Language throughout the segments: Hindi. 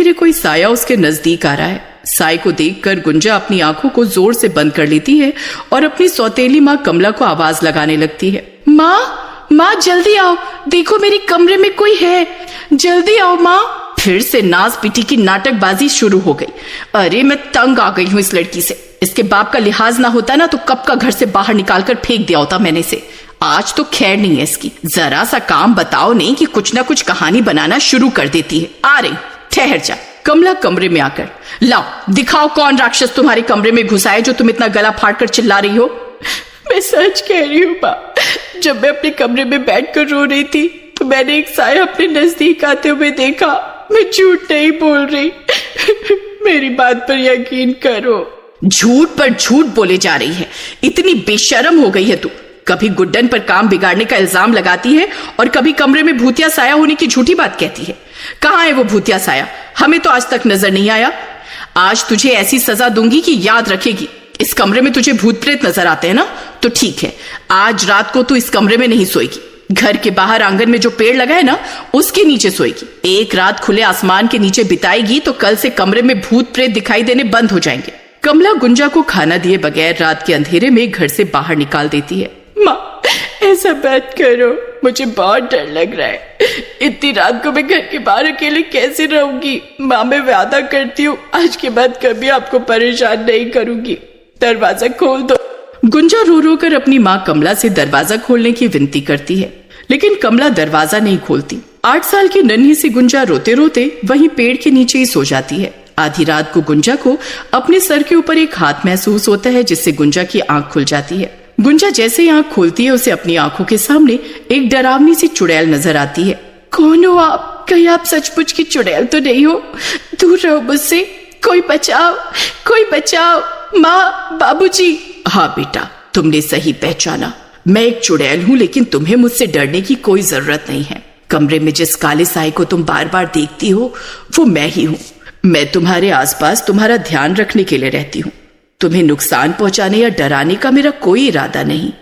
धीरे कोई साया उसके नजदीक आ रहा है। साय को देखकर गुंजा अपनी आंखों को जोर से बंद कर लेती है और अपनी सौतेली माँ कमला को आवाज लगाने लगती है। माँ जल्दी आओ, देखो मेरे कमरे में कोई है, जल्दी आओ माँ। फिर से नाज पिटी की नाटकबाजी शुरू हो गई। अरे मैं तंग आ गई हूँ इस लड़की से। इसके बाप का लिहाज ना होता ना तो कब का घर से बाहर निकालकर फेंक दिया होता मैंने से। आज तो खैर नहीं है इसकी। जरा सा काम बताओ नहीं कि कुछ ना कुछ कहानी बनाना शुरू कर देती है। आ रही, ठहर जा। कमला कमरे में आकर, लाओ दिखाओ कौन राक्षस तुम्हारे कमरे में घुसा है जो तुम इतना गला फाड़ कर चिल्ला रही हो। मैं सच कह रही हूँ माँ, जब मैं अपने कमरे में बैठकर रो रही थी तो मैंने एक साया अपने नजदीक आते हुए देखा। मैं झूठ नहीं बोल रही, मेरी बात पर यकीन करो। झूठ पर झूठ बोले जा रही है। इतनी बेशर्म हो गई है तू। कभी गुड्डन पर काम बिगाड़ने का इल्जाम लगाती है और कभी कमरे में भूतिया साया होने की झूठी बात कहती है। कहाँ है वो भूतिया साया? हमें तो आज तक नजर नहीं आया। आज तुझे ऐसी सजा दूंगी कि याद रखेगी। इस कमरे में तुझे भूत प्रेत नजर आते हैं ना, तो ठीक है, आज रात को तू इस कमरे में नहीं सोएगी। घर के बाहर आंगन में जो पेड़ लगा है ना, उसके नीचे सोएगी। एक रात खुले आसमान के नीचे बिताएगी तो कल से कमरे में भूत प्रेत दिखाई देने बंद हो जाएंगे। कमला गुंजा को खाना दिए बगैर रात के अंधेरे में घर से बाहर निकाल देती है। माँ ऐसा मत करो, मुझे बहुत डर लग रहा है। इतनी रात को मैं घर के बाहर अकेले कैसे रहूंगी। माँ मैं वादा करती हूँ आज के बाद कभी आपको परेशान नहीं करूंगी। दरवाजा खोल दो। गुंजा रो रो कर अपनी माँ कमला से दरवाजा खोलने की विनती करती है, लेकिन कमला दरवाजा नहीं खोलती। 8 साल की नन्ही सी गुंजा रोते रोते वहीं पेड़ के नीचे ही सो जाती है। आधी रात को गुंजा को अपने सर के ऊपर एक हाथ महसूस होता है, जिससे गुंजा की आंख खुल जाती है। गुंजा जैसे ही आंख खोलती है उसे अपनी आंखों के सामने एक डरावनी सी चुड़ैल नजर आती है। कौन हो आप? कहीं आप सचमुच की चुड़ैल तो नहीं हो? दूर रहो मुझसे, कोई बचाओ, कोई बचाओ। माँ, बाबूजी। हाँ बेटा, तुमने सही पहचाना। मैं एक चुड़ैल हूँ, लेकिन तुम्हें मुझसे डरने की कोई जरूरत नहीं है। कमरे में जिस काले साए को तुम बार बार देखती हो वो मैं ही हूँ। मैं तुम्हारे आसपास तुम्हारा ध्यान रखने के लिए रहती हूँ। तुम्हें नुकसान पहुंचाने या डराने का मेरा कोई इरादा नहीं।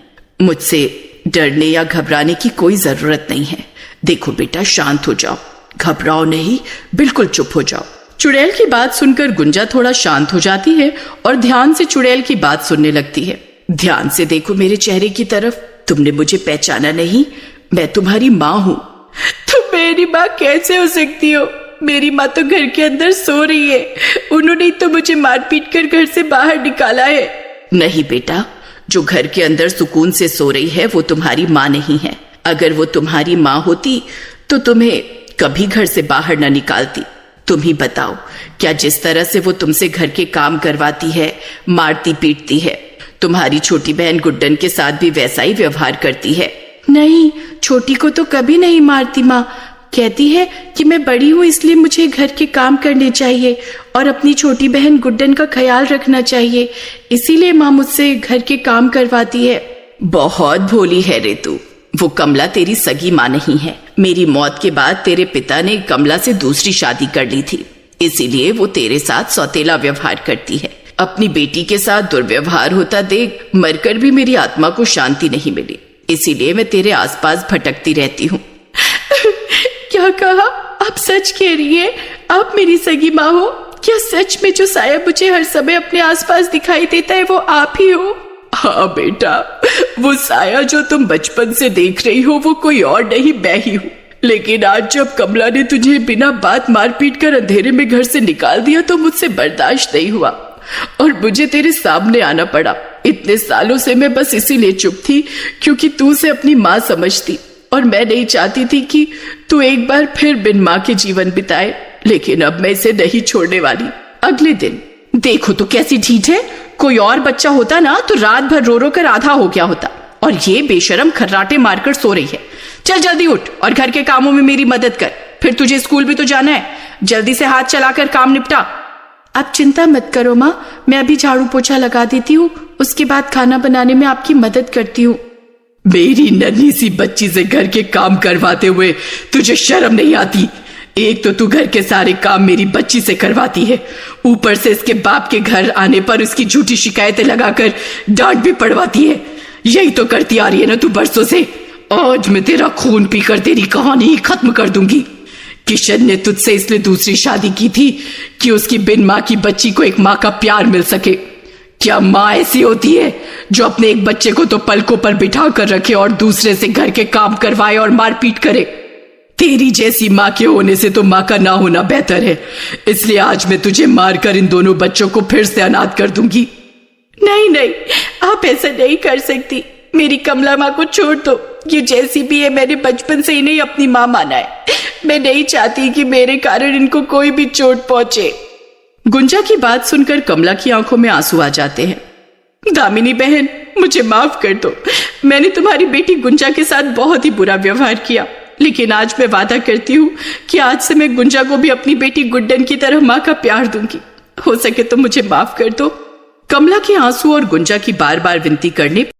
मुझसे डरने या घबराने की कोई जरूरत नहीं है। देखो बेटा, शांत हो जाओ, घबराओ नहीं, बिल्कुल चुप हो जाओ। चुड़ैल की बात सुनकर गुंजा थोड़ा शांत हो जाती है और ध्यान से चुड़ैल की बात सुनने लगती है। ध्यान से देखो मेरे चेहरे की तरफ। तुमने मुझे पहचाना नहीं? मैं तुम्हारी माँ हूँ। तुम मेरी माँ कैसे हो सकती हो? मेरी माँ तो घर के अंदर सो रही है। उन्होंने तो मुझे मार पीट कर घर से बाहर निकाला है। नहीं बेटा, जो घर के अंदर सुकून से सो रही है वो तुम्हारी माँ नहीं है। अगर वो तुम्हारी माँ होती तो तुम्हें कभी घर से बाहर न निकालती। तुम ही बताओ, क्या जिस तरह से वो तुमसे घर के काम करवाती है, मारती पीटती है, तुम्हारी छोटी बहन गुड्डन के साथ भी वैसा ही व्यवहार करती है? नहीं, छोटी को तो कभी नहीं मारती माँ। कहती है कि मैं बड़ी हूँ इसलिए मुझे घर के काम करने चाहिए और अपनी छोटी बहन गुड्डन का ख्याल रखना चाहिए, इसीलिए माँ मुझसे घर के काम करवाती है। बहुत भोली है रे तू। वो कमला तेरी सगी माँ नहीं है। मेरी मौत के बाद तेरे पिता ने कमला से दूसरी शादी कर ली थी, इसीलिए वो तेरे साथ सौतेला व्यवहार करती है। अपनी बेटी के साथ दुर्व्यवहार होता देख मरकर भी मेरी आत्मा को शांति नहीं मिली, इसीलिए मैं तेरे आसपास भटकती रहती हूँ। क्या कहा? आप सच कह रही है? आप मेरी सगी माँ हो? क्या सच में जो साया मुझे हर समय अपने आसपास दिखाई देता है वो आप ही हो? हाँ बेटा, वो साया जो तुम बचपन से देख रही हो वो कोई और नहीं, मैं ही हूँ। लेकिन आज जब कमला ने तुझे बिना बात मार पीट कर अंधेरे में घर से निकाल दिया तो मुझसे बर्दाश्त नहीं हुआ और मुझे तेरे सामने आना पड़ा। इतने सालों से मैं बस इसीलिए चुप थी क्योंकि तू उसे अपनी माँ समझती और मैं नहीं चाहती थी कि तू एक बार फिर बिन माँ के जीवन बिताए। लेकिन अब मैं इसे नहीं छोड़ने वाली। अगले दिन देखो तो कैसी ढीठ है। कोई और बच्चा होता ना तो रात भर रो रो कर आधा हो गया होता, और ये बेशरम खर्राटे मारकर सो रही है। चल जल्दी उठ और घर के कामों में मेरी मदद कर, फिर तुझे स्कूल भी तो जाना है। जल्दी से हाथ चलाकर काम निपटा। आप चिंता मत करो माँ, मैं अभी झाड़ू पोछा लगा देती हूँ, उसके बाद खाना बनाने में आपकी मदद करती हूँ। मेरी नन्ही सी बच्ची से घर के काम करवाते हुए तुझे शर्म नहीं आती? एक तो तू घर के सारे काम मेरी बच्ची से करवाती है, ऊपर से इसके बाप के घर आने पर उसकी झूठी शिकायतें लगाकर डांट भी पड़वाती है। यही तो करती आ रही है ना तू बरसों से। आज मैं तेरा खून पीकर तेरी कहानी ही खत्म कर दूंगी। किशन ने तुझसे इसलिए दूसरी शादी की थी कि उसकी बिन मां की बच्ची को एक मां का प्यार मिल सके। क्या मां ऐसी होती है जो अपने एक बच्चे को तो पलकों पर बिठा कर रखे और दूसरे से घर के काम करवाए और मारपीट करे? तेरी जैसी मां के होने से तो मां का ना होना बेहतर है। इसलिए आज मैं तुझे मारकर इन दोनों बच्चों को फिर से अनाथ कर दूंगी। नहीं नहीं, आप ऐसा नहीं कर सकती। मेरी कमला माँ को छोड़ दो। ये जैसी भी है, मैंने बचपन से इन्हें अपनी माँ माना है। मैं नहीं चाहती कि मेरे कारण इनको कोई भी चोट पहुंचे। गुंजा की बात सुनकर कमला की आंखों में आंसू आ जाते हैं। दामिनी बहन, मुझे माफ कर दो। मैंने तुम्हारी बेटी गुंजा के साथ बहुत ही बुरा व्यवहार किया, लेकिन आज मैं वादा करती हूँ कि आज से मैं गुंजा को भी अपनी बेटी गुड्डन की तरह माँ का प्यार दूंगी। हो सके तो मुझे माफ कर दो। कमला के आंसू और गुंजा की बार बार विनती करने